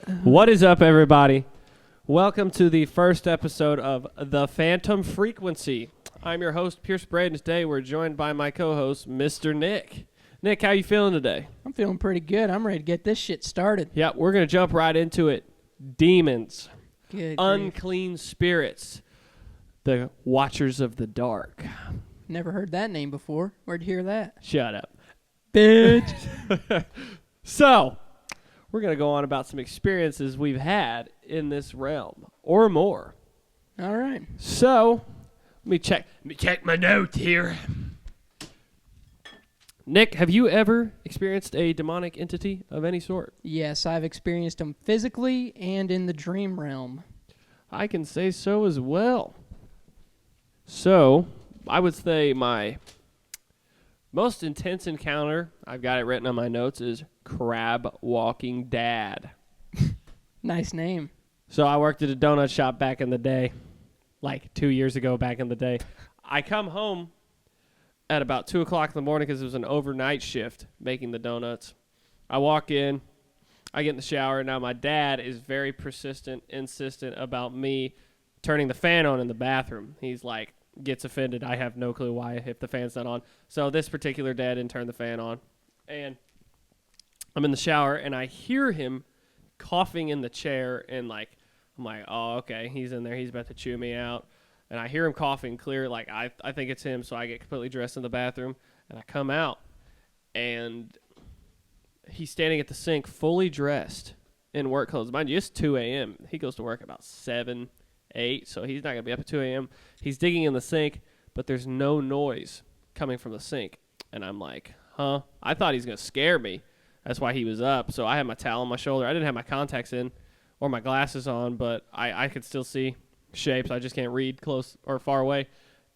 What is up, everybody? Welcome to the first episode of The Phantom Frequency. I'm your host, Pierce Braden. Today we're joined by my co-host, Mr. Nick. Nick, how you feeling today? I'm feeling pretty good. I'm ready to get this shit started. Yeah, we're going to jump right into it. Demons. Good Unclean spirits. The Watchers of the Dark. Never heard that name before. Where'd you hear that? Shut up. Bitch. So, we're going to go on about some experiences we've had in this realm, or more. All right. So, let me check my notes here. Nick, have you ever experienced a demonic entity of any sort? Yes, I've experienced them physically and in the dream realm. I can say so as well. So, I would say my most intense encounter, I've got it written on my notes, is Crab Walking Dad. Nice name. So I worked at a donut shop back in the day, like 2 years ago back in the day. I come home at about 2 o'clock in the morning because it was an overnight shift making the donuts. I walk in, I get in the shower. Now my dad is very insistent about me turning the fan on in the bathroom. He's like, gets offended. I have no clue why if the fan's not on. So this particular dad didn't turn the fan on. And I'm in the shower and I hear him coughing in the chair and I'm like, oh, okay, he's in there. He's about to chew me out. And I hear him coughing clear, like I think it's him. So I get completely dressed in the bathroom and I come out and he's standing at the sink fully dressed in work clothes. Mind you, it's 2 a.m. He goes to work about 7, 8, so he's not going to be up at 2 a.m. He's digging in the sink, but there's no noise coming from the sink. And I'm like, huh? I thought he's going to scare me. That's why he was up. So I had my towel on my shoulder. I didn't have my contacts in or my glasses on, but I could still see shapes. I just can't read close or far away.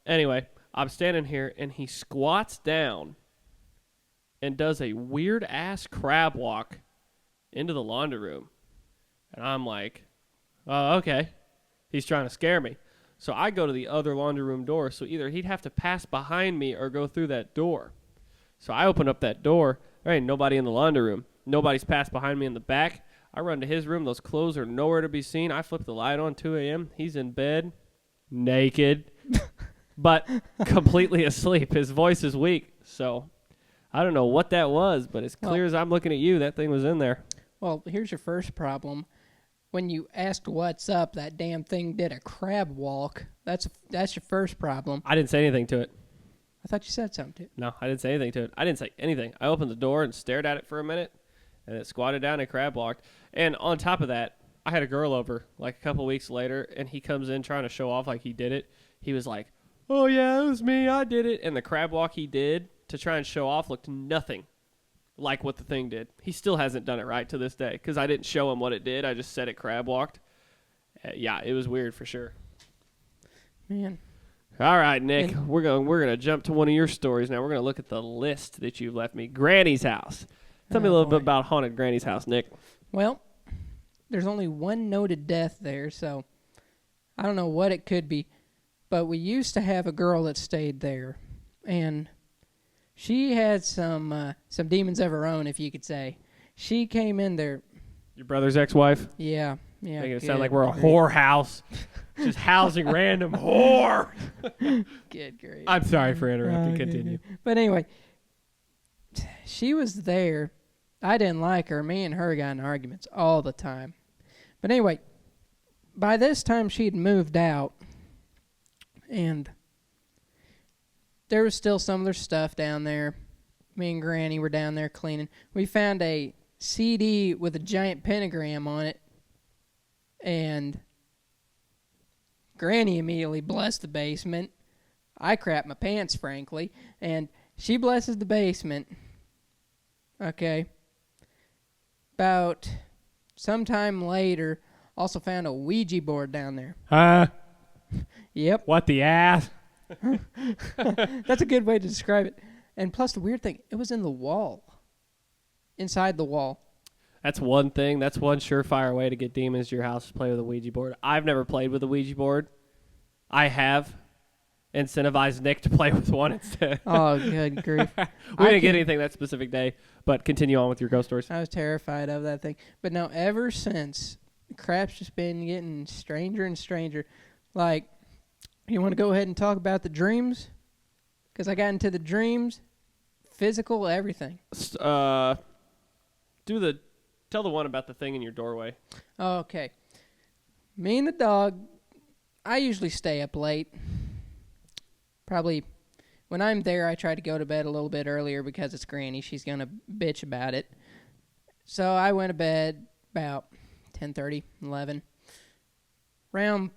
Anyway, I'm standing here, and he squats down and does a weird-ass crab walk into the laundry room. And I'm like, oh, okay. He's trying to scare me. So I go to the other laundry room door, so either he'd have to pass behind me or go through that door. So I open up that door. There ain't nobody in the laundry room. Nobody's passed behind me in the back. I run to his room. Those clothes are nowhere to be seen. I flip the light on, 2 a.m. He's in bed, naked, but completely asleep. His voice is weak. So I don't know what that was, but as clear as I'm looking at you, that thing was in there. Well, here's your first problem. When you asked what's up, that damn thing did a crab walk. That's your first problem. I didn't say anything to it. I thought you said something to it. No, I didn't say anything to it. I didn't say anything. I opened the door and stared at it for a minute, and it squatted down and crab walked. And on top of that, I had a girl over like a couple weeks later, and he comes in trying to show off like he did it. He was like, oh, yeah, it was me. I did it. And the crab walk he did to try and show off looked nothing like what the thing did. He still hasn't done it right to this day because I didn't show him what it did. I just said it crab walked. Yeah, it was weird for sure. Man. All right, Nick, we're gonna jump to one of your stories now. We're gonna look at the list that you've left me. Granny's house. Tell me a little bit about haunted Granny's house, Nick. Well, there's only one noted death there, so I don't know what it could be. But we used to have a girl that stayed there, and she had some demons of her own, if you could say. She came in there. Your brother's ex-wife? Yeah. Making it sound like we're a whorehouse, just housing random whore. Good grief. I'm sorry for interrupting. Continue. But anyway, she was there. I didn't like her. Me and her got in arguments all the time. But anyway, by this time she'd moved out, and there was still some of their stuff down there. Me and Granny were down there cleaning. We found a CD with a giant pentagram on it, and Granny immediately blessed the basement. I crapped my pants, frankly, and she blesses the basement. Okay. About sometime later, also found a Ouija board down there. Huh? Yep. What the ass? That's a good way to describe it. And plus, the weird thing, it was in the wall. Inside the wall. That's one thing. That's one surefire way to get demons to your house to play with a Ouija board. I've never played with a Ouija board. I have. incentivize Nick to play with one instead. Oh, good grief. We didn't get anything that specific day, but continue on with your ghost stories. I was terrified of that thing. But no, ever since, crap's just been getting stranger and stranger. Like, you want to go ahead and talk about the dreams? Because I got into the dreams, physical, everything. Tell the one about the thing in your doorway. Okay. Me and the dog, I usually stay up late. Probably when I'm there, I try to go to bed a little bit earlier because it's Granny. She's going to bitch about it. So I went to bed about 10:30, 11. Around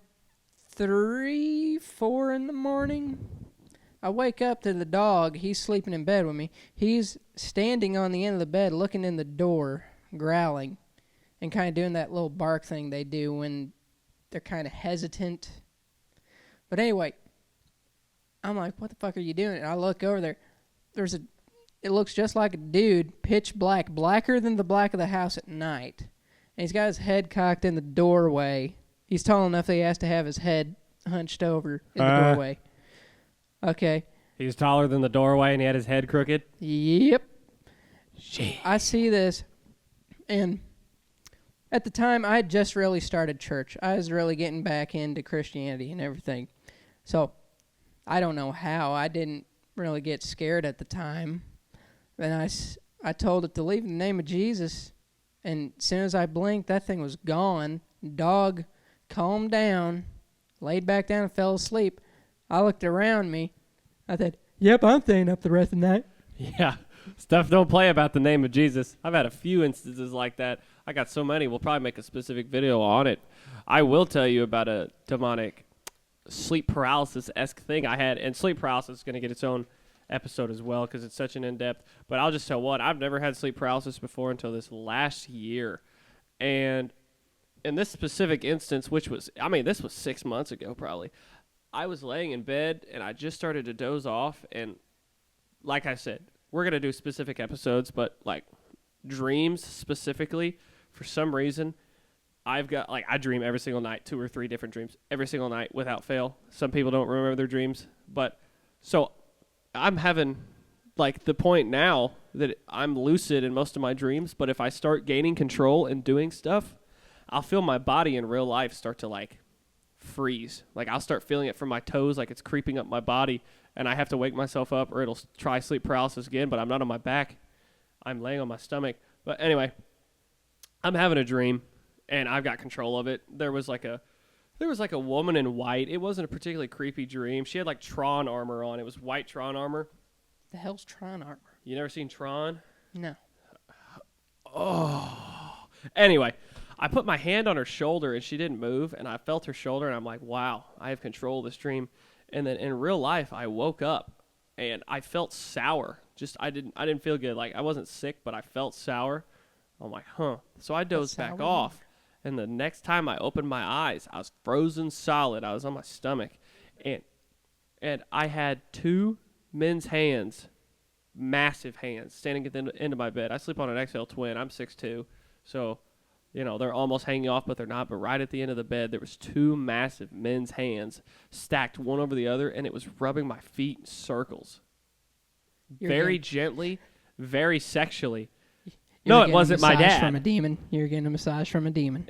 3, 4 in the morning, I wake up to the dog. He's sleeping in bed with me. He's standing on the end of the bed looking in the door, growling, and kind of doing that little bark thing they do when they're kind of hesitant. But anyway, I'm like, what the fuck are you doing? And I look over there. It looks just like a dude, pitch black, blacker than the black of the house at night. And he's got his head cocked in the doorway. He's tall enough that he has to have his head hunched over in the doorway. Okay. He was taller than the doorway and he had his head crooked? Yep. Shit. I see this, and at the time, I had just really started church. I was really getting back into Christianity and everything. So, I don't know how. I didn't really get scared at the time. And I told it to leave in the name of Jesus, and as soon as I blinked, that thing was gone. Dog calmed down, laid back down and fell asleep. I looked around me. I said, yep, I'm staying up the rest of the night. Yeah. Stuff don't play about the name of Jesus. I've had a few instances like that. I got so many. We'll probably make a specific video on it. I will tell you about a demonic sleep paralysis-esque thing I had. And sleep paralysis is going to get its own episode as well because it's such an in-depth. But I'll just tell what. I've never had sleep paralysis before until this last year. And in this specific instance, this was 6 months ago probably. I was laying in bed, and I just started to doze off, and like I said, we're going to do specific episodes, but, like, dreams specifically, for some reason, I dream every single night, 2 or 3 different dreams, every single night without fail. Some people don't remember their dreams, but, so, I'm having, like, the point now that I'm lucid in most of my dreams, but if I start gaining control and doing stuff, I'll feel my body in real life start to, like, freeze. Like, I'll start feeling it from my toes, like it's creeping up my body, and I have to wake myself up or it'll try sleep paralysis again, but I'm not on my back. I'm laying on my stomach. But anyway, I'm having a dream, and I've got control of it. There was like a woman in white. It wasn't a particularly creepy dream. She had like Tron armor on. It was white Tron armor. The hell's Tron armor? You never seen Tron? No. Oh. Anyway, I put my hand on her shoulder, and she didn't move, and I felt her shoulder, and I'm like, wow, I have control of this dream. And then in real life, I woke up, and I felt sour. I didn't feel good. Like, I wasn't sick, but I felt sour. I'm like, huh. So I dozed back off, and the next time I opened my eyes, I was frozen solid. I was on my stomach, and I had 2 men's hands, massive hands, standing at the end of my bed. I sleep on an XL twin. I'm 6'2", so... they're almost hanging off, but they're not. But right at the end of the bed, there was 2 massive men's hands stacked one over the other, and it was rubbing my feet in circles. Very gently, very sexually. No, it wasn't my dad. From a demon. You're getting a massage from a demon.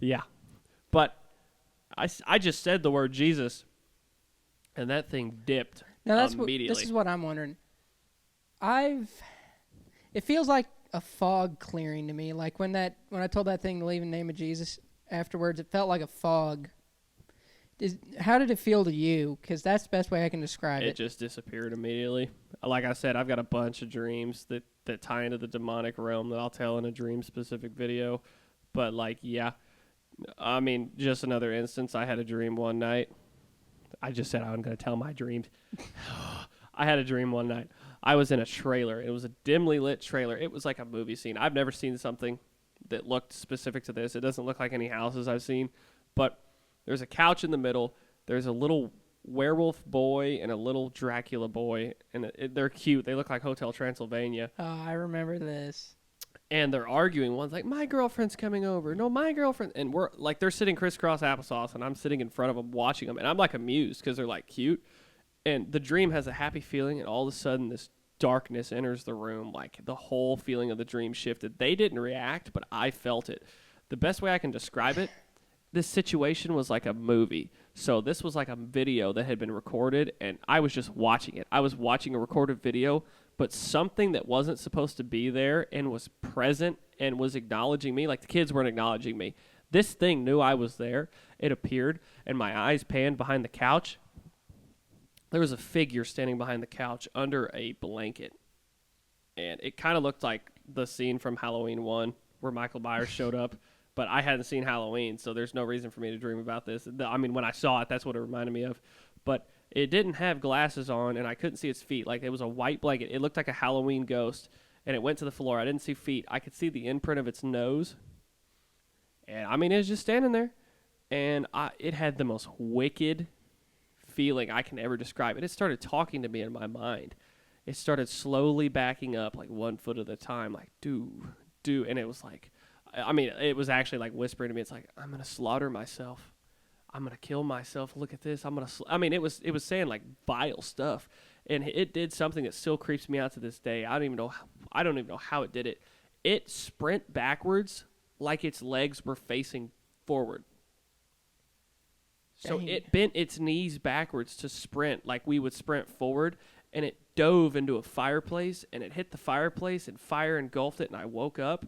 Yeah. But I just said the word Jesus, and that thing dipped immediately. This is what I'm wondering. It feels like a fog clearing to me. Like when I told that thing to leave in the name of Jesus afterwards, it felt like a fog. How did it feel to you? Because that's the best way I can describe it. It just disappeared immediately. Like I said, I've got a bunch of dreams that tie into the demonic realm that I'll tell in a dream-specific video. But, yeah. I mean, just another instance. I had a dream one night. I just said I wasn't going to tell my dreams. I had a dream one night. I was in a trailer. It was a dimly lit trailer. It was like a movie scene. I've never seen something that looked specific to this. It doesn't look like any houses I've seen. But there's a couch in the middle. There's a little werewolf boy and a little Dracula boy. And they're cute. They look like Hotel Transylvania. Oh, I remember this. and they're arguing. One's like, my girlfriend's coming over. No, my girlfriend. And we're like, they're sitting crisscross applesauce, and I'm sitting in front of them watching them. And I'm like amused because they're like cute. And the dream has a happy feeling, and all of a sudden this darkness enters the room. Like the whole feeling of the dream shifted. They didn't react, but I felt it. The best way I can describe it, this situation was like a movie. So this was like a video that had been recorded, and I was just watching it. I was watching a recorded video, but something that wasn't supposed to be there and was present and was acknowledging me. Like the kids weren't acknowledging me. This thing knew I was there. It appeared, and my eyes panned behind the couch. There was a figure standing behind the couch under a blanket. And it kind of looked like the scene from Halloween 1 where Michael Myers showed up. But I hadn't seen Halloween, so there's no reason for me to dream about this. I mean, when I saw it, that's what it reminded me of. But it didn't have glasses on, and I couldn't see its feet. Like, it was a white blanket. It looked like a Halloween ghost, and it went to the floor. I didn't see feet. I could see the imprint of its nose. And, I mean, it was just standing there. And it had the most wicked feeling I can ever describe. It started talking to me in my mind. It started slowly backing up, like 1 foot at a time, like, do. And it was like... I mean, it was actually like whispering to me. It's like, I'm going to slaughter myself. I'm going to kill myself. Look at this. I mean, it was saying like vile stuff. And it did something that still creeps me out to this day. I don't even know how it did it. It sprint backwards like its legs were facing forward. So Dang. it bent its knees backwards to sprint like we would sprint forward. And it dove into a fireplace. And it hit the fireplace and fire engulfed it. And I woke up.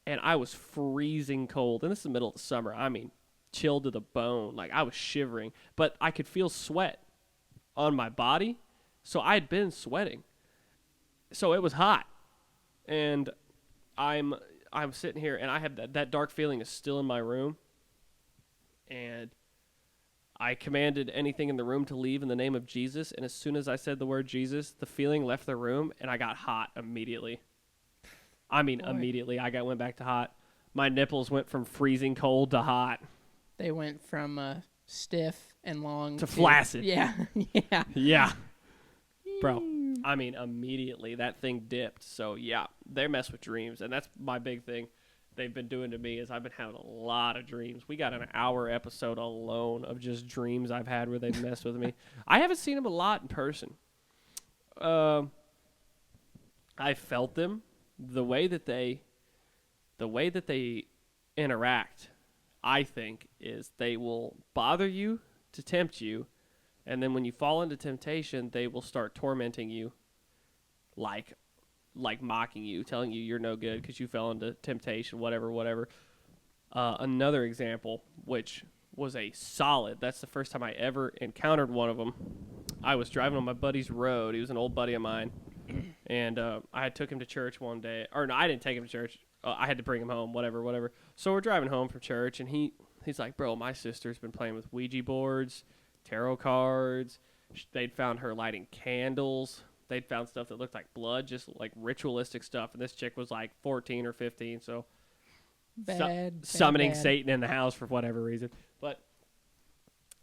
And I was freezing cold. And this is the middle of the summer. I mean, chilled to the bone. Like, I was shivering. But I could feel sweat on my body. So I had been sweating. So it was hot. And I'm sitting here, and I have that dark feeling is still in my room. And I commanded anything in the room to leave in the name of Jesus. And as soon as I said the word Jesus, the feeling left the room, and I got hot immediately. I mean, immediately. I went back to hot. My nipples went from freezing cold to hot. They went from stiff and long to flaccid. Yeah. Yeah. Yeah. Bro, I mean, immediately that thing dipped. So, yeah, they mess with dreams. And that's my big thing they've been doing to me is I've been having a lot of dreams. We got an hour episode alone of just dreams I've had where they've messed with me. I haven't seen them a lot in person. I felt them. The way that they interact, I think, is they will bother you to tempt you, and then when you fall into temptation, they will start tormenting you, like mocking you, telling you you're no good because you fell into temptation, whatever. Another example, which was a solid, that's the first time I ever encountered one of them. I was driving on my buddy's road. He was an old buddy of mine. And I took him to church one day. Or no, I didn't take him to church. I had to bring him home, whatever. So we're driving home from church, and he's like, bro, my sister's been playing with Ouija boards, tarot cards. They'd found her lighting candles. They'd found stuff that looked like blood, just like ritualistic stuff. And this chick was like 14 or 15, so summoning Satan in the house for whatever reason. But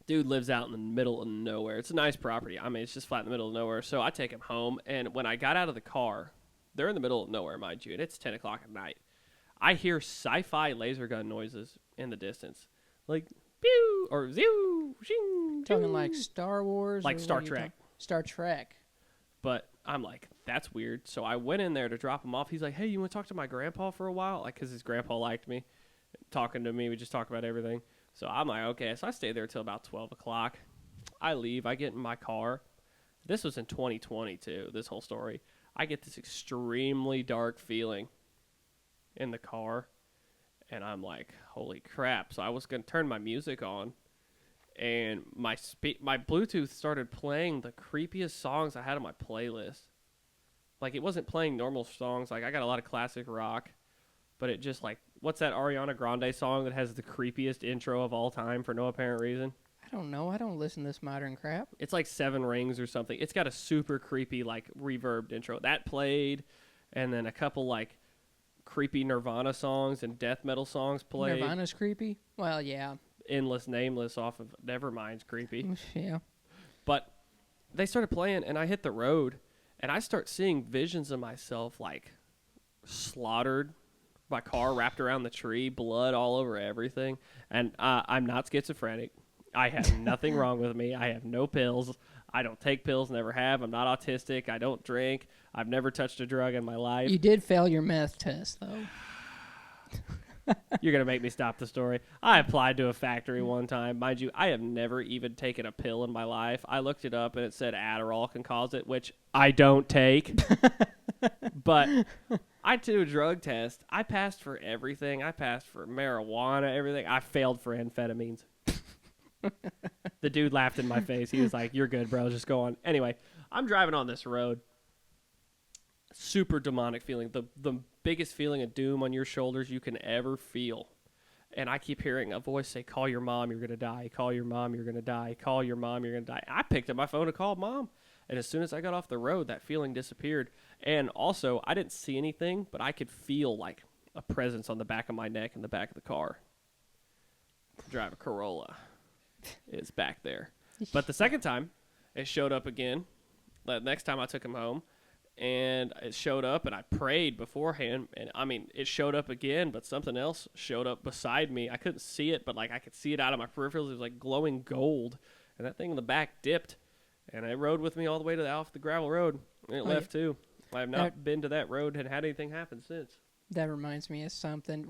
dude lives out in the middle of nowhere. It's a nice property. I mean, it's just flat in the middle of nowhere. So I take him home, and when I got out of the car, they're in the middle of nowhere, mind you, and it's 10 o'clock at night. I hear sci-fi laser gun noises in the distance. Like, pew, or zew, shing, Talking like Star Wars? Like Star Trek. Star Trek. But I'm like, that's weird. So I went in there to drop him off. He's like, hey, you want to talk to my grandpa for a while? Like, because his grandpa liked me. Talking to me, we just talk about everything. So I'm like, okay. So I stay there till about 12 o'clock. I leave. I get in my car. This was in 2020, too, this whole story. I get this extremely dark feeling in the car. And I'm like, holy crap. So I was going to turn my music on. And my Bluetooth started playing the creepiest songs I had on my playlist. Like, it wasn't playing normal songs. Like, I got a lot of classic rock. But it just, like, what's that Ariana Grande song that has the creepiest intro of all time for no apparent reason? I don't know. I don't listen to this modern crap. It's like Seven Rings or something. It's got a super creepy, like, reverbed intro. That played, and then a couple, like, creepy Nirvana songs and death metal songs played. Nirvana's creepy? Well, yeah. Endless Nameless off of Nevermind's creepy. Yeah. But they started playing, and I hit the road, and I start seeing visions of myself, like, slaughtered My car wrapped around the tree, blood all over everything. And I'm not schizophrenic. I have nothing wrong with me. I have no pills. I don't take pills, never have. I'm not autistic. I don't drink. I've never touched a drug in my life. You did fail your meth test, though. You're going to make me stop the story. I applied to a factory one time. Mind you, I have never even taken a pill in my life. I looked it up, and it said Adderall can cause it, which I don't take. But I did a drug test. I passed for everything. I passed for marijuana, everything. I failed for amphetamines. The dude laughed in my face. He was like, "You're good, bro. Just go on." Anyway, I'm driving on this road. Super demonic feeling. The biggest feeling of doom on your shoulders you can ever feel. And I keep hearing a voice say, "Call your mom, you're going to die. Call your mom, you're going to die. Call your mom, you're going to die." I picked up my phone and called Mom. And as soon as I got off the road, that feeling disappeared. And also, I didn't see anything, but I could feel like a presence on the back of my neck in the back of the car. Drive a Corolla. It's back there. But the second time, it showed up again. The next time I took him home, and it showed up, and I prayed beforehand. And, I mean, it showed up again, but something else showed up beside me. I couldn't see it, but, like, I could see it out of my peripherals. It was, like, glowing gold. And that thing in the back dipped. And it rode with me all the way to off the gravel road. And it left, too. I have not been to that road and had anything happen since. That reminds me of something.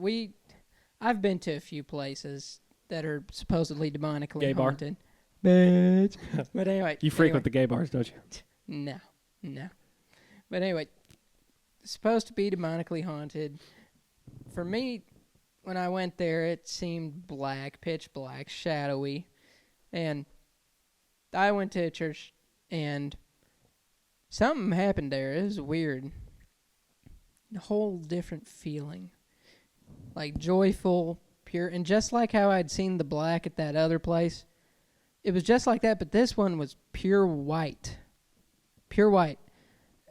I've been to a few places that are supposedly demonically Gay bar? haunted. Bitch. But anyway. You frequent the gay bars, don't you? No. But anyway, supposed to be demonically haunted. For me, when I went there, it seemed black, pitch black, shadowy. And I went to a church, and something happened there. It was weird. A whole different feeling. Like joyful, pure. And just like how I'd seen the black at that other place, it was just like that, but this one was pure white. Pure white.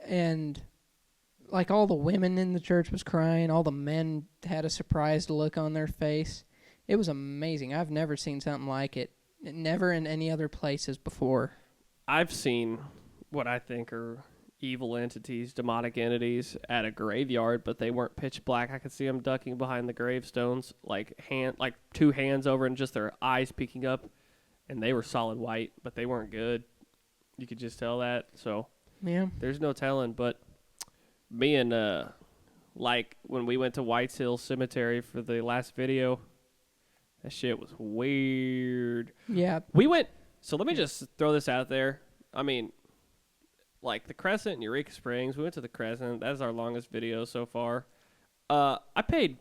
And like all the women in the church was crying. All the men had a surprised look on their face. It was amazing. I've never seen something like it. Never in any other places before. I've seen what I think are evil entities, demonic entities at a graveyard, but they weren't pitch black. I could see them ducking behind the gravestones, like two hands over and just their eyes peeking up, and they were solid white, but they weren't good. You could just tell that. So yeah, there's no telling. But me and like when we went to White's Hill Cemetery for the last video, that shit was weird. Yeah. We went, so let me just throw this out there. I mean, like the Crescent in Eureka Springs, we went to the Crescent. That's our longest video so far. I paid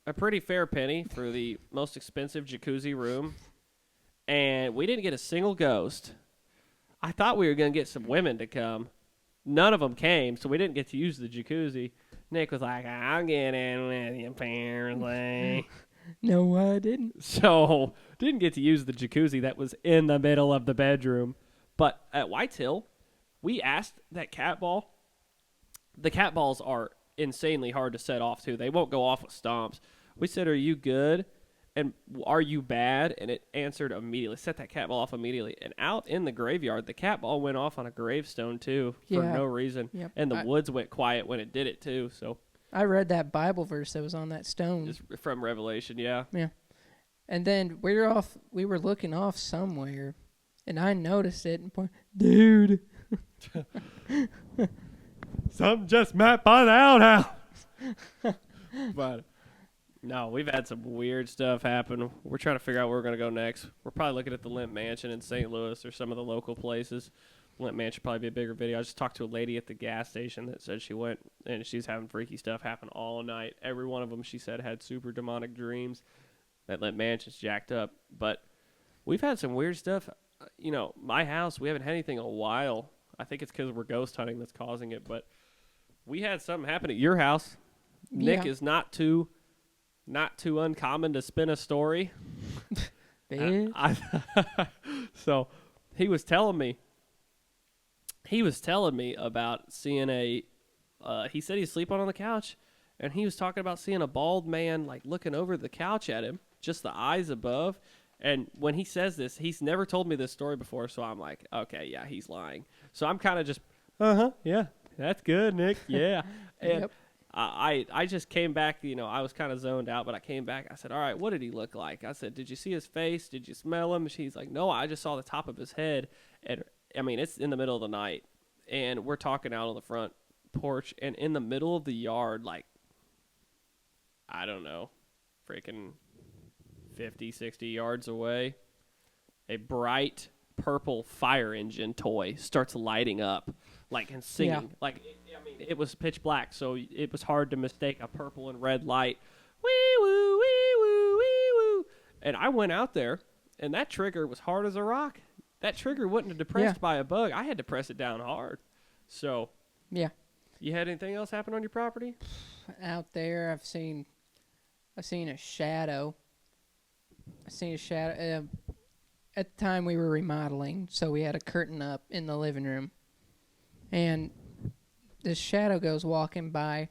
a pretty fair penny for the most expensive jacuzzi room, and we didn't get a single ghost. I thought we were going to get some women to come. None of them came, so we didn't get to use the jacuzzi. Nick was like, "I'll get in with you, apparently." No, I didn't. So, didn't get to use the jacuzzi that was in the middle of the bedroom. But at White's Hill, we asked that cat ball. The cat balls are insanely hard to set off, too. They won't go off with stomps. We said, "Are you good? And are you bad?" And it answered immediately. Set that cat ball off immediately. And out in the graveyard, the cat ball went off on a gravestone, too, for no reason. Yep. And the woods went quiet when it did it, too. So I read that Bible verse that was on that stone. just from Revelation, yeah. Yeah. And then we were looking off somewhere, and I noticed it and pointed, "Dude." Something just met by the outhouse. But no, we've had some weird stuff happen. We're trying to figure out where we're going to go next. We're probably looking at the Limp Mansion in St. Louis or some of the local places. Limp Mansion should probably be a bigger video. I just talked to a lady at the gas station that said she went and she's having freaky stuff happen all night. Every one of them, she said, had super demonic dreams. That Limp Mansion's jacked up. But we've had some weird stuff. You know, my house, we haven't had anything in a while. I think it's because we're ghost hunting that's causing it. But we had something happen at your house. Nick is not too uncommon to spin a story. So he was telling me about seeing he said he's sleeping on the couch, and he was talking about seeing a bald man like looking over the couch at him, just the eyes above. And when he says this, he's never told me this story before, so I'm like, okay, yeah, he's lying. So I'm kind of just, yeah, that's good, Nick, yeah. And Yep. I just came back, I was kind of zoned out, but I came back. I said, all right, what did he look like? I said, did you see his face? Did you smell him? She's like, no, I just saw the top of his head. And I mean, it's in the middle of the night, and we're talking out on the front porch, and in the middle of the yard, like, I don't know, freaking 50, 60 yards away, a bright purple fire engine toy starts lighting up, like, and singing. Yeah. Like, it was pitch black, so it was hard to mistake a purple and red light. Wee woo, wee woo, wee woo. And I went out there, and that trigger was hard as a rock. That trigger wasn't depressed by a bug. I had to press it down hard. So, Yeah. you had anything else happen on your property? Out there, I've seen a shadow. At the time we were remodeling, so we had a curtain up in the living room. And this shadow goes walking by,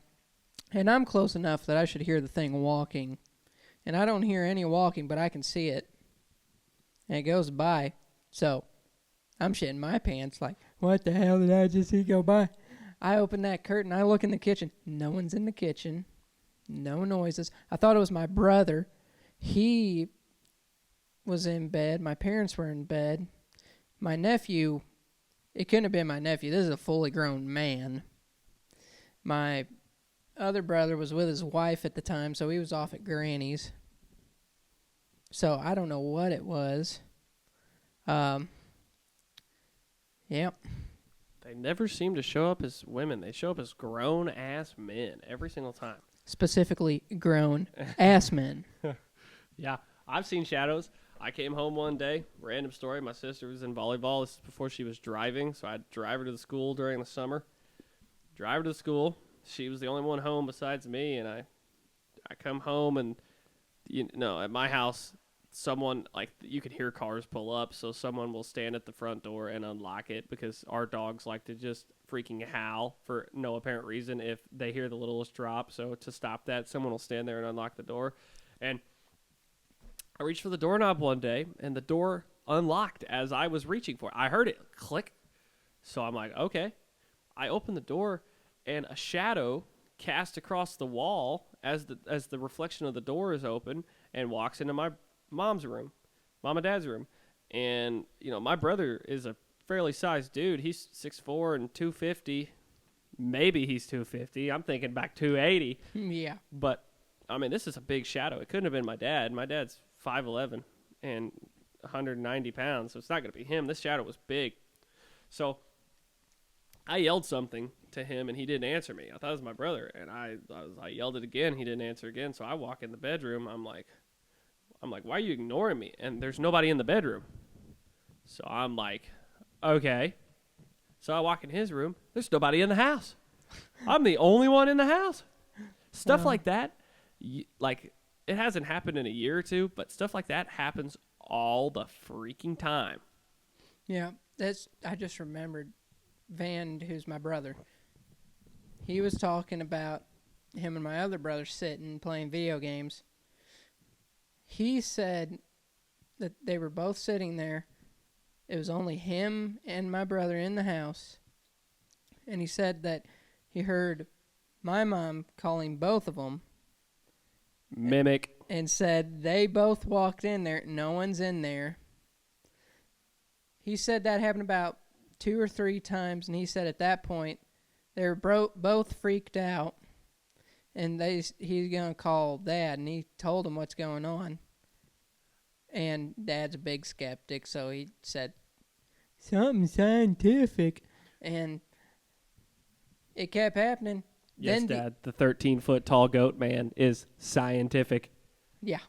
and I'm close enough that I should hear the thing walking. And I don't hear any walking, but I can see it. And it goes by. So I'm shitting my pants like, what the hell did I just see go by? I open that curtain. I look in the kitchen. No one's in the kitchen. No noises. I thought it was my brother. He was in bed. My parents were in bed. My nephew, it couldn't have been my nephew. This is a fully grown man. My other brother was with his wife at the time, so he was off at Granny's. So I don't know what it was. Yep. They never seem to show up as women. They show up as grown-ass men every single time. Specifically grown ass men. Yeah, I've seen shadows. I came home one day, random story. My sister was in volleyball. This is before she was driving, so I'd drive her to the school during the summer. Drive her to school. She was the only one home besides me, and I come home, and at my house, someone, like, you could hear cars pull up, so someone will stand at the front door and unlock it because our dogs like to just freaking howl for no apparent reason if they hear the littlest drop. So to stop that, someone will stand there and unlock the door. And I reached for the doorknob one day, and the door unlocked as I was reaching for it. I heard it click. So I'm like, okay. I opened the door, and a shadow cast across the wall as the reflection of the door is open and walks into my mom and dad's room. And, my brother is a fairly sized dude. He's 6'4" and 250. Maybe he's 250. I'm thinking back 280. Yeah. But, this is a big shadow. It couldn't have been my dad. My dad's 5'11" and 190 pounds, so it's not going to be him. This shadow was big. So I yelled something to him, and he didn't answer me. I thought it was my brother, and I yelled it again. He didn't answer again, so I walk in the bedroom. I'm like, why are you ignoring me? And there's nobody in the bedroom. So I'm like, okay. So I walk in his room. There's nobody in the house. I'm the only one in the house. Stuff like that, it hasn't happened in a year or two, but stuff like that happens all the freaking time. Yeah, I just remembered Van, who's my brother. He was talking about him and my other brother sitting playing video games. He said that they were both sitting there. It was only him and my brother in the house. And he said that he heard my mom calling both of them. Mimic. And said they both walked in there. No one's in there. He said that happened about 2 or 3 times. And he said at that point, they were both freaked out. And he's going to call Dad, and he told him what's going on. And Dad's a big skeptic, so he said, something scientific. And it kept happening. Yes, Dad, the 13-foot tall goat man is scientific. Yeah.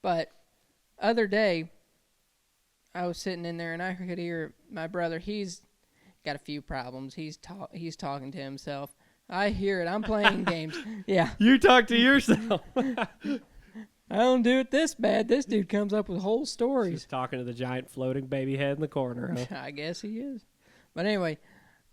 But other day, I was sitting in there, and I could hear my brother. He's got a few problems. He's talking to himself. I hear it. I'm playing games. Yeah. You talk to yourself. I don't do it this bad. This dude comes up with whole stories. Just talking to the giant floating baby head in the corner. Huh? I guess he is. But anyway,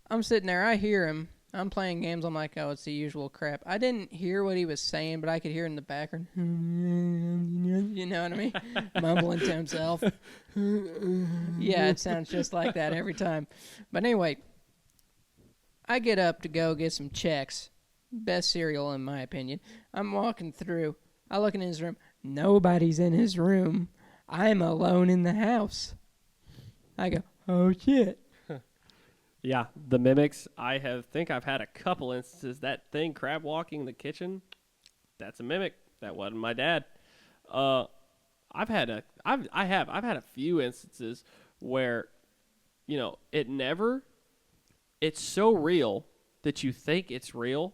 I'm sitting there. I hear him. I'm playing games. I'm like, oh, it's the usual crap. I didn't hear what he was saying, but I could hear in the background. You know what I mean? Mumbling to himself. Yeah, it sounds just like that every time. But anyway, I get up to go get some checks Best cereal in my opinion. I'm walking through. I look in his room. Nobody's in his room. I'm alone in the house. I go, oh shit. Yeah, the mimics. Think I've had a couple instances. That thing crab walking in the kitchen, that's a mimic. That wasn't my dad. I've had a few instances where, it's so real that you think it's real,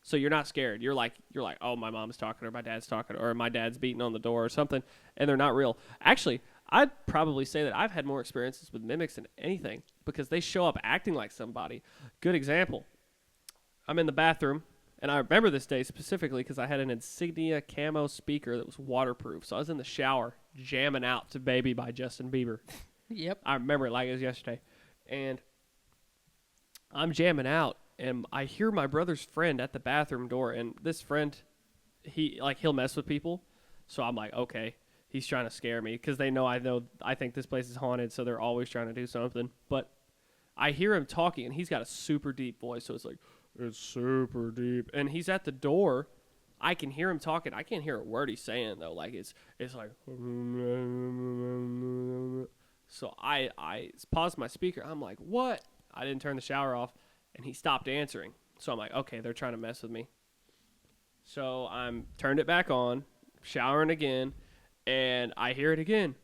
so you're not scared. You're like, oh, my mom's talking, or my dad's talking, or my dad's beating on the door or something, and they're not real. Actually, I'd probably say that I've had more experiences with mimics than anything because they show up acting like somebody. Good example. I'm in the bathroom, and I remember this day specifically because I had an Insignia camo speaker that was waterproof. So I was in the shower jamming out to Baby by Justin Bieber. Yep. I remember it like it was yesterday. And I'm jamming out, and I hear my brother's friend at the bathroom door. And this friend, he'll mess with people. So I'm like, okay, he's trying to scare me because they know I think this place is haunted, so they're always trying to do something. But I hear him talking, and he's got a super deep voice, so it's like, it's super deep. And he's at the door. I can hear him talking. I can't hear a word he's saying, though. Like, it's like... So I paused my speaker. I'm like, what? I didn't turn the shower off, and he stopped answering. So I'm like, okay, they're trying to mess with me. So I'm turned it back on, showering again, and I hear it again.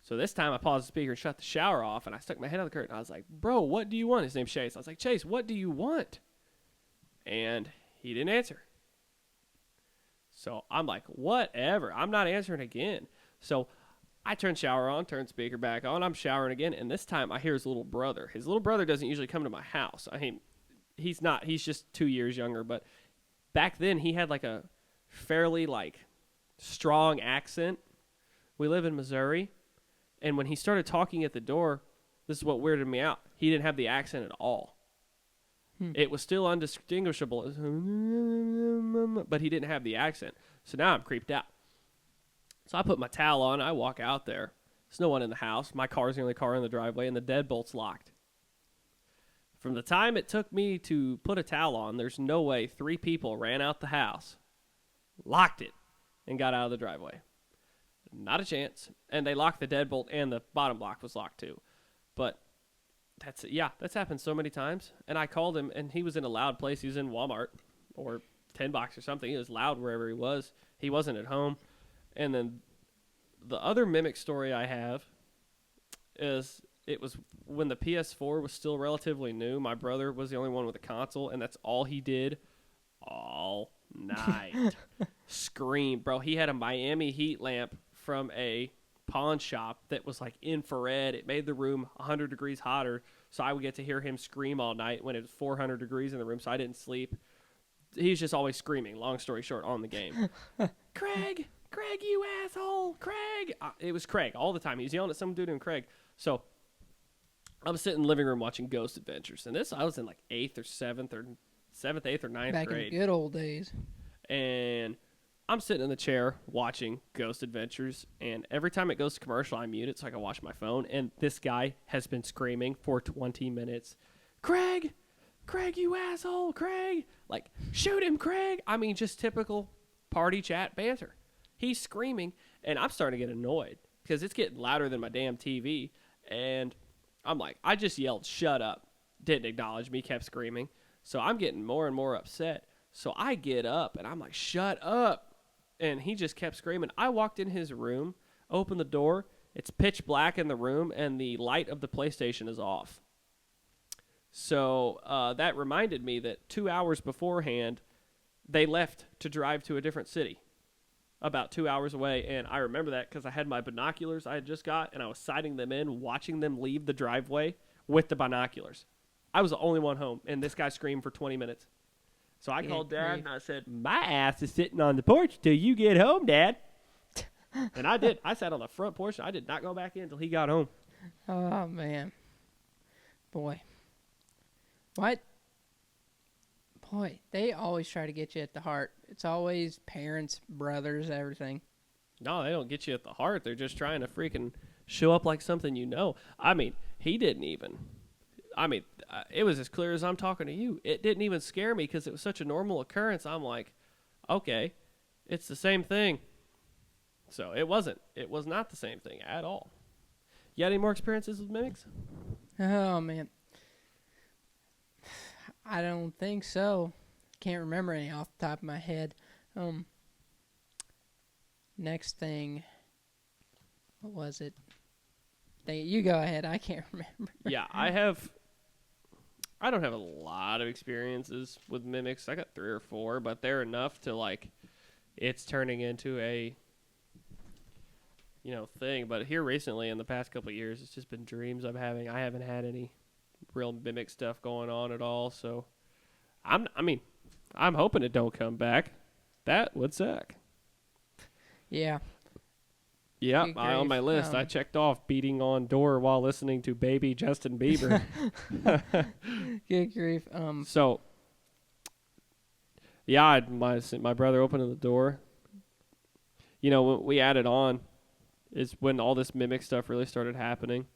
So this time I paused the speaker and shut the shower off, and I stuck my head out the curtain. I was like, bro, what do you want? His name's Chase. I was like, Chase, what do you want? And he didn't answer. So I'm like, whatever. I'm not answering again. So I turn shower on, turn speaker back on. I'm showering again, and this time I hear his little brother. His little brother doesn't usually come to my house. I mean, he's just 2 years younger, but back then he had like a fairly strong accent. We live in Missouri. And when he started talking at the door, this is what weirded me out. He didn't have the accent at all. It was still undistinguishable, but he didn't have the accent. So now I'm creeped out. So I put my towel on. I walk out there. There's no one in the house. My car's the only car in the driveway, and the deadbolt's locked. From the time it took me to put a towel on, there's no way 3 people ran out the house, locked it, and got out of the driveway. Not a chance. And they locked the deadbolt, and the bottom lock was locked too. But that's happened so many times. And I called him, and he was in a loud place. He was in Walmart or 10 Box or something. He was loud wherever he was. He wasn't at home. And then the other mimic story I have is it was when the PS4 was still relatively new. My brother was the only one with a console, and that's all he did all night. Scream. Bro, he had a Miami heat lamp from a pawn shop that was like infrared. It made the room 100 degrees hotter, so I would get to hear him scream all night when it was 400 degrees in the room, so I didn't sleep. He's just always screaming, long story short, on the game. Craig, you asshole, Craig. It was Craig all the time. He was yelling at some dude named Craig. So I'm sitting in the living room watching Ghost Adventures, and I was in like 8th or 7th, 8th or 9th Back grade. in the good old days. And I'm sitting in the chair watching Ghost Adventures, and every time it goes to commercial, I mute it so I can watch my phone. And this guy has been screaming for 20 minutes, Craig, you asshole, Craig. Like, shoot him, Craig. I mean, just typical party chat banter. He's screaming, and I'm starting to get annoyed because it's getting louder than my damn TV. And I'm like, I just yelled, shut up. Didn't acknowledge me, kept screaming. So I'm getting more and more upset. So I get up, and I'm like, shut up. And he just kept screaming. I walked in his room, opened the door. It's pitch black in the room, and the light of the PlayStation is off. So that reminded me that 2 hours beforehand, they left to drive to a different city about 2 hours away. And I remember that because I had my binoculars I had just got, and I was sighting them in, watching them leave the driveway with the binoculars. I was the only one home, and this guy screamed for 20 minutes. So I called Dad, and I said, my ass is sitting on the porch till you get home, Dad. And I did. I sat on the front porch. I did not go back in until he got home. Oh, man. Boy. What? Boy, they always try to get you at the heart. It's always parents, brothers, everything. No, they don't get you at the heart. They're just trying to freaking show up like something you know. I mean, he didn't even. I mean, it was as clear as I'm talking to you. It didn't even scare me because it was such a normal occurrence. I'm like, okay, it's the same thing. So it wasn't. It was not the same thing at all. You got any more experiences with mimics? Oh man, I don't think so. Can't remember any off the top of my head. Next thing, what was it? You go ahead. I can't remember. Yeah, I don't have a lot of experiences with mimics. I got 3 or 4, but they're enough to like, it's turning into a, thing. But here recently, in the past couple of years, it's just been dreams I'm having. I haven't had any real mimic stuff going on at all. So, I'm hoping it don't come back. That would suck. Yeah. Yeah, on my list, I checked off beating on door while listening to Baby Justin Bieber. Good grief. So, yeah, my brother opened the door. When we added on is when all this mimic stuff really started happening.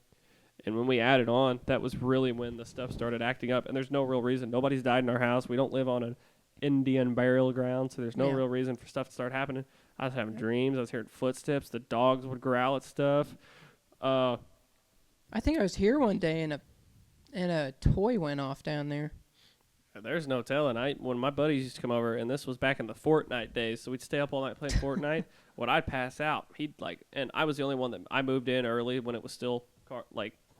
And when we added on, that was really when the stuff started acting up. And there's no real reason. Nobody's died in our house. We don't live on an Indian burial ground, so there's no real reason for stuff to start happening. I was having dreams. I was hearing footsteps. The dogs would growl at stuff. I think I was here one day and a toy went off down there. There's no telling. When my buddies used to come over, and this was back in the Fortnite days, so we'd stay up all night playing Fortnite. When I'd pass out, and I was the only one that I moved in early when it was still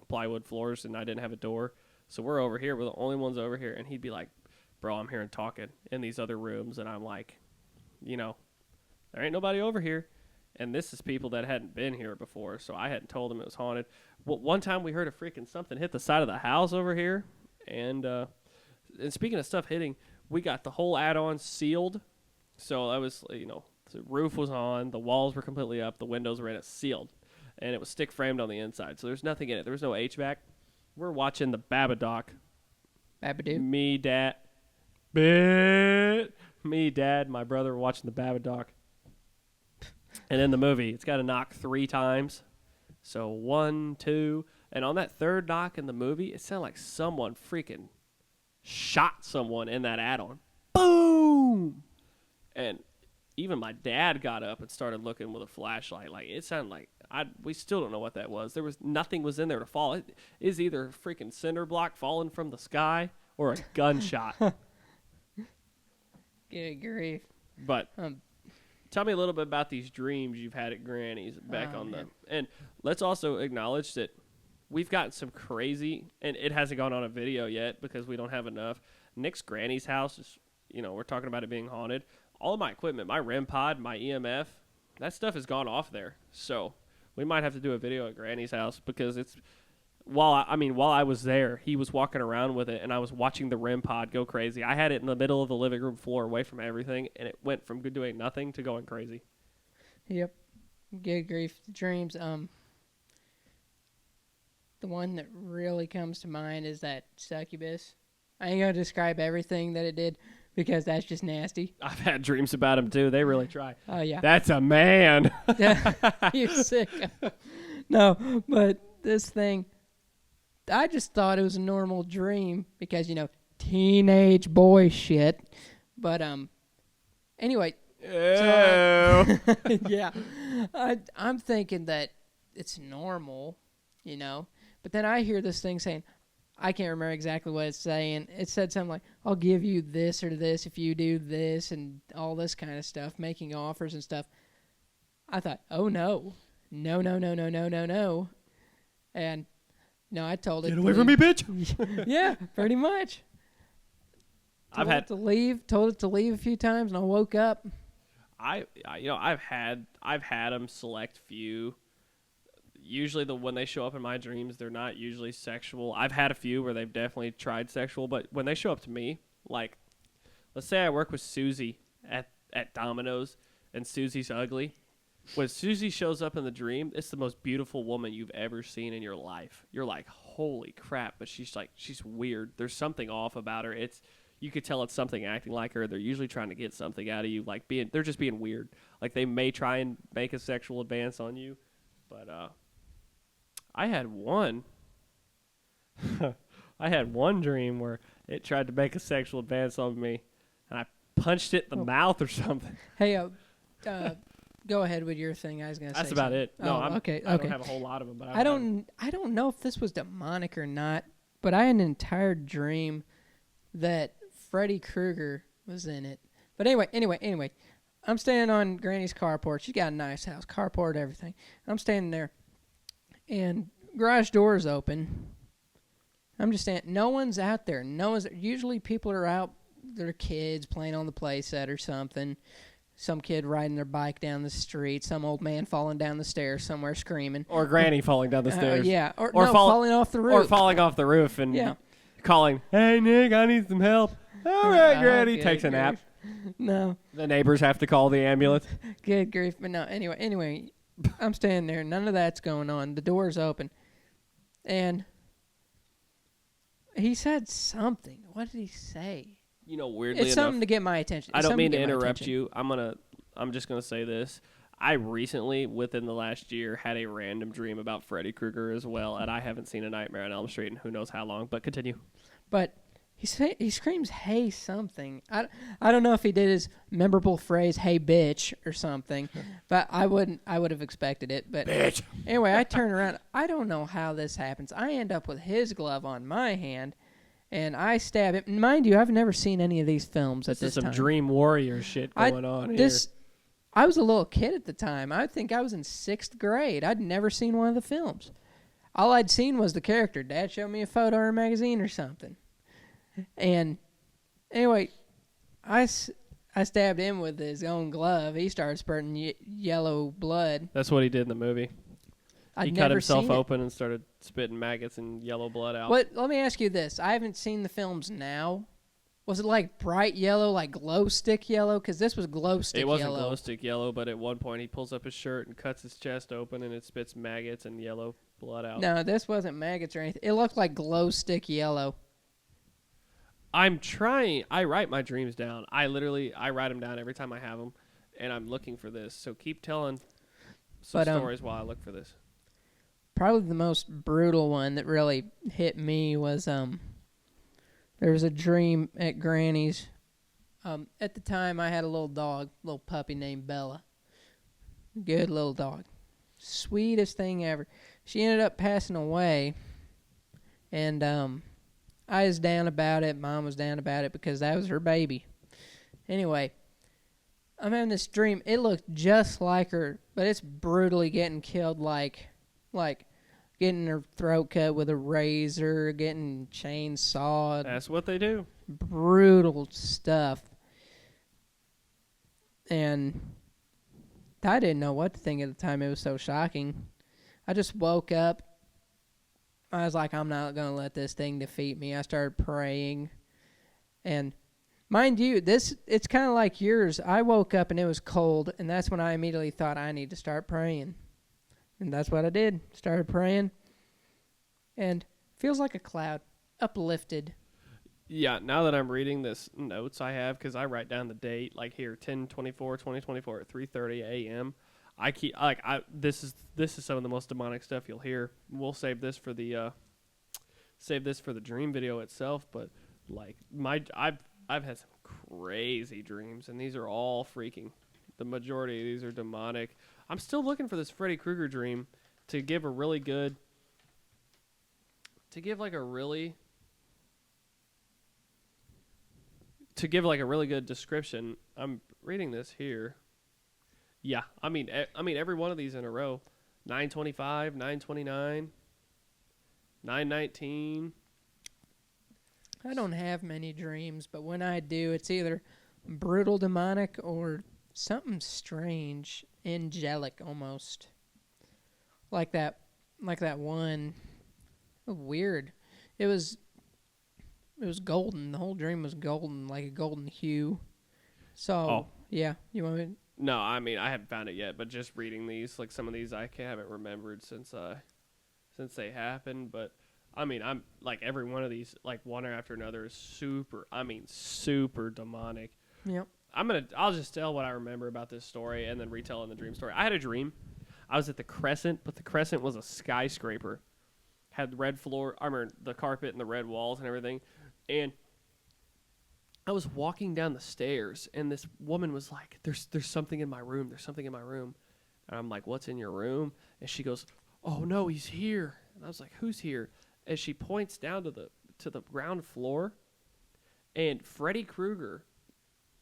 plywood floors and I didn't have a door. So we're over here. We're the only ones over here, and he'd be like, "Bro, I'm hearing talking in these other rooms," and I'm like, there ain't nobody over here. And this is people that hadn't been here before, so I hadn't told them it was haunted. Well, one time we heard a freaking something hit the side of the house over here, and speaking of stuff hitting, we got the whole add-on sealed. So that was, the roof was on, the walls were completely up, the windows were in it sealed, and it was stick framed on the inside. So there's nothing in it. There was no HVAC. We're watching the Babadook. Babadoo? Me, Dad, my brother were watching the Babadook. And in the movie, it's got to knock 3 times. So 1, 2. And on that third knock in the movie, it sounded like someone freaking shot someone in that add-on. Boom! And even my dad got up and started looking with a flashlight. Like, it sounded like, we still don't know what that was. Nothing was in there to fall. It is either a freaking cinder block falling from the sky or a gunshot. Good grief. But tell me a little bit about these dreams you've had at Granny's back on them. And let's also acknowledge that we've gotten some crazy, and it hasn't gone on a video yet because we don't have enough. Nick's Granny's house is, we're talking about it being haunted. All of my equipment, my REM pod, my EMF, that stuff has gone off there. So we might have to do a video at Granny's house because while I was there, he was walking around with it, and I was watching the REM pod go crazy. I had it in the middle of the living room floor away from everything, and it went from doing nothing to going crazy. Yep. Good grief. Dreams. The one that really comes to mind is that succubus. I ain't going to describe everything that it did because that's just nasty. I've had dreams about him, too. They really try. Oh, yeah. That's a man. You sick. No, but this thing, I just thought it was a normal dream because, teenage boy shit. But, anyway. So, yeah. I'm thinking that it's normal, But then I hear this thing saying, I can't remember exactly what it's saying. It said something like, I'll give you this or this if you do this and all this kind of stuff, making offers and stuff. I thought, oh, no. No. And, I told it. Get away from me, bitch. Yeah, pretty much. Told it to leave a few times, and I woke up. I've had them select few. Usually when they show up in my dreams, they're not usually sexual. I've had a few where they've definitely tried sexual, but when they show up to me, like, let's say I work with Susie at Domino's, and Susie's ugly. When Susie shows up in the dream, it's the most beautiful woman you've ever seen in your life. You're like, holy crap, but she's weird. There's something off about her. You could tell it's something acting like her. They're usually trying to get something out of you, they're just being weird. Like, they may try and make a sexual advance on you, but I had one. I had one dream where it tried to make a sexual advance on me, and I punched it in the mouth or something. Hey, go ahead with your thing. I was gonna say That's about something. it. No, okay. I don't have a whole lot of them. But I don't know if this was demonic or not, but I had an entire dream that Freddy Krueger was in it. But anyway, I'm standing on Granny's carport. She's got a nice house, carport, everything. I'm standing there, and garage door is open. I'm just standing. No one's out there. Usually people are out. Their kids playing on the play set or something. Some kid riding their bike down the street. Some old man falling down the stairs somewhere screaming. Or Granny falling down the stairs. Yeah. Or falling off the roof. Or falling off the roof and calling, "Hey, Nick, I need some help." All right, Granny. Takes a nap. No. The neighbors have to call the ambulance. Good grief. But no, anyway, I'm standing there. None of that's going on. The door's open. And he said something. What did he say? You know, weirdly it's enough, something to get my attention. I don't mean to interrupt you. I'm just gonna say this. I recently, within the last year, had a random dream about Freddy Krueger as well, and I haven't seen A Nightmare on Elm Street in who knows how long. But continue. But he screams, "Hey, something." I don't know if he did his memorable phrase, "Hey, bitch," or something, but I would have expected it. But bitch. Anyway, I turn around. I don't know how this happens. I end up with his glove on my hand. And I stab him. Mind you, I've never seen any of these films at this time. This is some Dream Warrior shit going on here. I was a little kid at the time. I think I was in 6th grade. I'd never seen one of the films. All I'd seen was the character. Dad showed me a photo or a magazine or something. And anyway, I stabbed him with his own glove. He started spurting yellow blood. That's what he did in the movie. He cut himself open and started spitting maggots and yellow blood out. Let me ask you this. I haven't seen the films now. Was it like bright yellow, like glow stick yellow? Because this was glow stick yellow. It wasn't glow stick yellow, but at one point he pulls up his shirt and cuts his chest open and it spits maggots and yellow blood out. No, this wasn't maggots or anything. It looked like glow stick yellow. I'm trying. I write my dreams down. I write them down every time I have them, and I'm looking for this. So keep telling some stories while I look for this. Probably the most brutal one that really hit me was there was a dream at Granny's. At the time, I had a little puppy named Bella. Good little dog. Sweetest thing ever. She ended up passing away, and I was down about it. Mom was down about it because that was her baby. Anyway, I'm having this dream. It looked just like her, but it's brutally getting killed like getting her throat cut with a razor, getting chainsawed. That's what they do. Brutal stuff. And I didn't know what to think at the time. It was so shocking. I just woke up. I was like, I'm not going to let this thing defeat me. I started praying. And mind you, it's kind of like yours. I woke up and it was cold, and that's when I immediately thought I need to start praying. And that's what I did. Started praying. And feels like a cloud. Uplifted. Yeah, now that I'm reading this notes I have, because I write down the date, like here, 10/24/2024 at 3:30 a.m. This is some of the most demonic stuff you'll hear. We'll save this for the dream video itself, but like I've had some crazy dreams, and these are all freaking. The majority of these are demonic. I'm still looking for this Freddy Krueger dream to give a really good description. I'm reading this here. Yeah, I mean every one of these in a row. 9:25, 9:29, 9:19. I don't have many dreams, but when I do, it's either brutal demonic or something strange, angelic almost. Like that one. Weird. It was golden. The whole dream was golden, like a golden hue. So, yeah, you want me? No, I mean I haven't found it yet, but just reading these, like some of these I haven't remembered since they happened, but I mean I'm like every one of these, like one after another, is super demonic. Yep. I'll just tell what I remember about this story and then retell in the dream story. I had a dream. I was at the Crescent, but the Crescent was a skyscraper. had the red floor, I remember the carpet and the red walls and everything. And I was walking down the stairs, and this woman was like, there's something in my room. There's something in my room. And I'm like, what's in your room? And she goes, oh, no, he's here. And I was like, who's here? And she points down to the ground floor, and Freddy Krueger,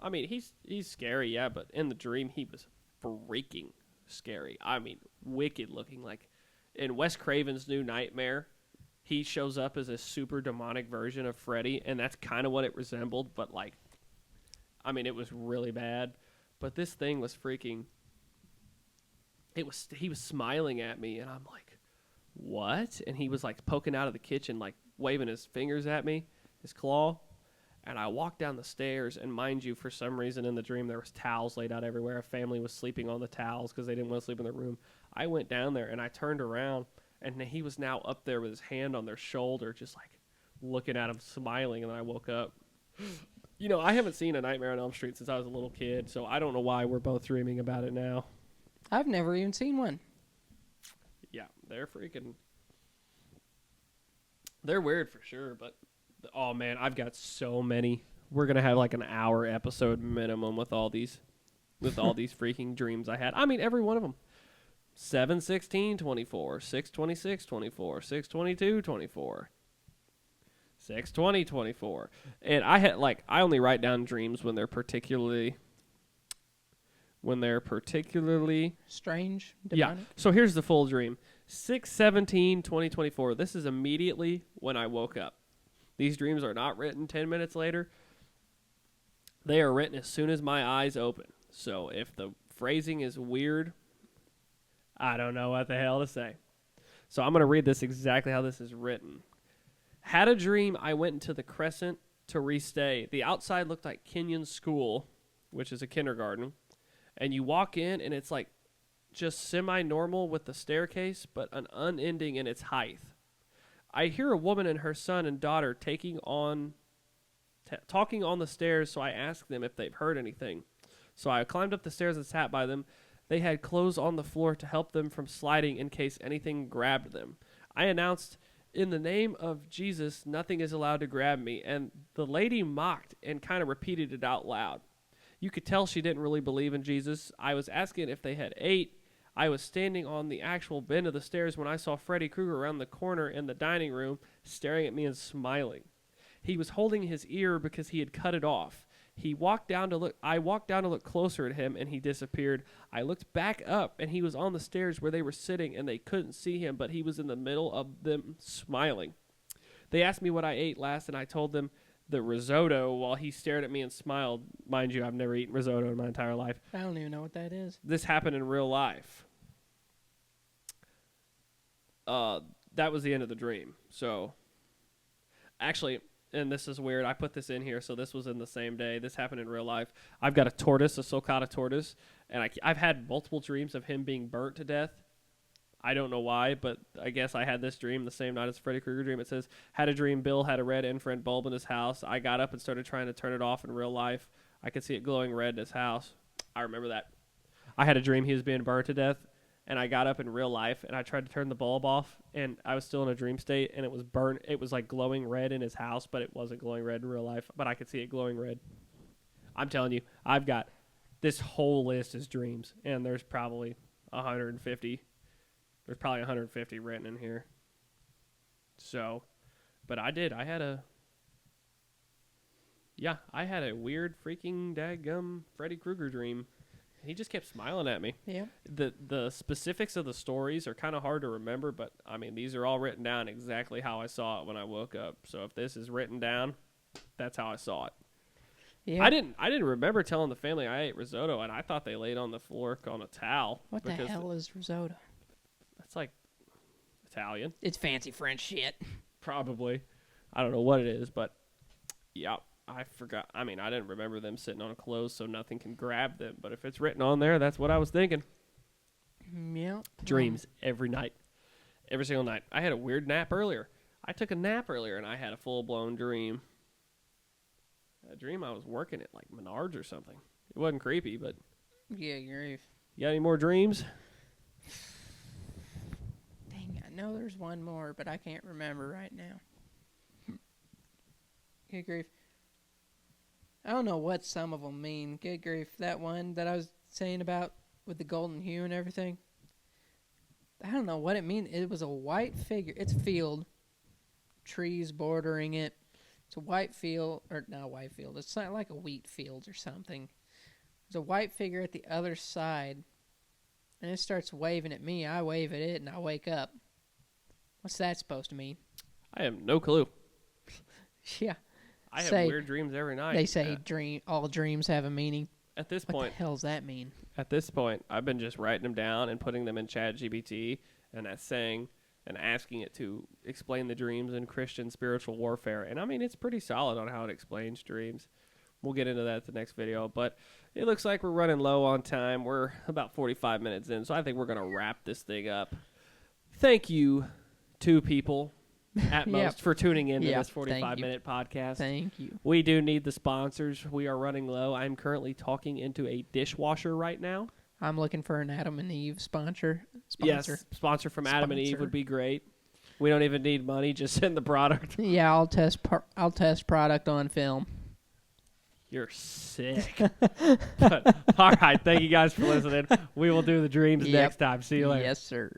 I mean, he's scary, yeah, but in the dream, he was freaking scary. I mean, wicked looking. Like in Wes Craven's New Nightmare, he shows up as a super demonic version of Freddy, and that's kind of what it resembled, but like, I mean, it was really bad. But this thing was freaking, he was smiling at me, and I'm like, what? And he was like poking out of the kitchen, like waving his fingers at me, his claw. And I walked down the stairs, and mind you, for some reason in the dream, there was towels laid out everywhere. A family was sleeping on the towels because they didn't want to sleep in their room. I went down there, and I turned around, and he was now up there with his hand on their shoulder, just like looking at him, smiling, and then I woke up. You know, I haven't seen A Nightmare on Elm Street since I was a little kid, so I don't know why we're both dreaming about it now. I've never even seen one. Yeah, they're freaking... They're weird for sure, but... Oh, man, I've got so many. We're going to have like an hour episode minimum with all these freaking dreams I had. I mean, every one of them. 7/16/24, 6/26/24, 6/22/24, 6/20/24. And I only write down dreams when they're particularly strange, demonic. Yeah. So here's the full dream. 6/17/2024. This is immediately when I woke up. These dreams are not written 10 minutes later. They are written as soon as my eyes open. So if the phrasing is weird, I don't know what the hell to say. So I'm going to read this exactly how this is written. Had a dream I went into the Crescent to restay. The outside looked like Kenyon School, which is a kindergarten. And you walk in, and it's like just semi-normal with the staircase, but an unending in its height. I hear a woman and her son and daughter talking on the stairs, so I ask them if they've heard anything. So I climbed up the stairs and sat by them. They had clothes on the floor to help them from sliding in case anything grabbed them. I announced, in the name of Jesus, nothing is allowed to grab me, and the lady mocked and kind of repeated it out loud. You could tell she didn't really believe in Jesus. I was asking if they had ate. I was standing on the actual bend of the stairs when I saw Freddy Krueger around the corner in the dining room, staring at me and smiling. He was holding his ear because he had cut it off. I walked down to look closer at him, and he disappeared. I looked back up, and he was on the stairs where they were sitting, and they couldn't see him, but he was in the middle of them, smiling. They asked me what I ate last, and I told them the risotto while he stared at me and smiled. Mind you, I've never eaten risotto in my entire life. I don't even know what that is. This happened in real life. That was the end of the dream. So, actually, and this is weird, I put this in here, so this was in the same day. This happened in real life. I've got a tortoise, a sulcata tortoise, and I've had multiple dreams of him being burnt to death. I don't know why, but I guess I had this dream the same night as Freddy Krueger dream. It says, had a dream Bill had a red infrared bulb in his house. I got up and started trying to turn it off in real life. I could see it glowing red in his house. I remember that. I had a dream he was being burnt to death, and I got up in real life, and I tried to turn the bulb off, and I was still in a dream state, and it was burnt. It was like glowing red in his house, but it wasn't glowing red in real life, but I could see it glowing red. I'm telling you, I've got this whole list is dreams, and there's probably 150. There's probably 150 written in here. So, but I had a weird freaking daggum Freddy Krueger dream. He just kept smiling at me. Yeah. The specifics of the stories are kind of hard to remember, but I mean, these are all written down exactly how I saw it when I woke up. So if this is written down, that's how I saw it. Yeah. I didn't remember telling the family I ate risotto, and I thought they laid on the floor on a towel. What the hell is risotto? That's like Italian. It's fancy French shit. Probably. I don't know what it is, but yeah. I forgot. I mean, I didn't remember them sitting on clothes so nothing can grab them. But if it's written on there, that's what I was thinking. Yeah. Dreams every night. Every single night. I had a weird nap earlier. I took a nap earlier, and I had a full-blown dream. A dream I was working at, like, Menards or something. It wasn't creepy, but... Yeah, grief. You got any more dreams? Dang, know there's one more, but I can't remember right now. Good grief. I don't know what some of them mean. Good grief. That one that I was saying about with the golden hue and everything. I don't know what it means. It was a white figure. It's a field. Trees bordering it. It's a white field. Or not a white field. It's not like a wheat field or something. There's a white figure at the other side. And it starts waving at me. I wave at it and I wake up. What's that supposed to mean? I have no clue. Yeah. I have weird dreams every night. They say all dreams have a meaning. At this What point, the hell does that mean? At this point, I've been just writing them down and putting them in ChatGPT and saying and asking it to explain the dreams in Christian spiritual warfare. And I mean, it's pretty solid on how it explains dreams. We'll get into that in the next video. But it looks like we're running low on time. We're about 45 minutes in, so I think we're going to wrap this thing up. Thank you, two people at most, for tuning into this 45-minute podcast. Thank you. We do need the sponsors. We are running low. I'm currently talking into a dishwasher right now. I'm looking for an Adam and Eve sponsor. Yes, sponsor from Adam and Eve would be great. We don't even need money. Just send the product. Yeah, I'll test product on film. You're sick. But, all right, thank you guys for listening. We will do the dreams next time. See you later. Yes, sir.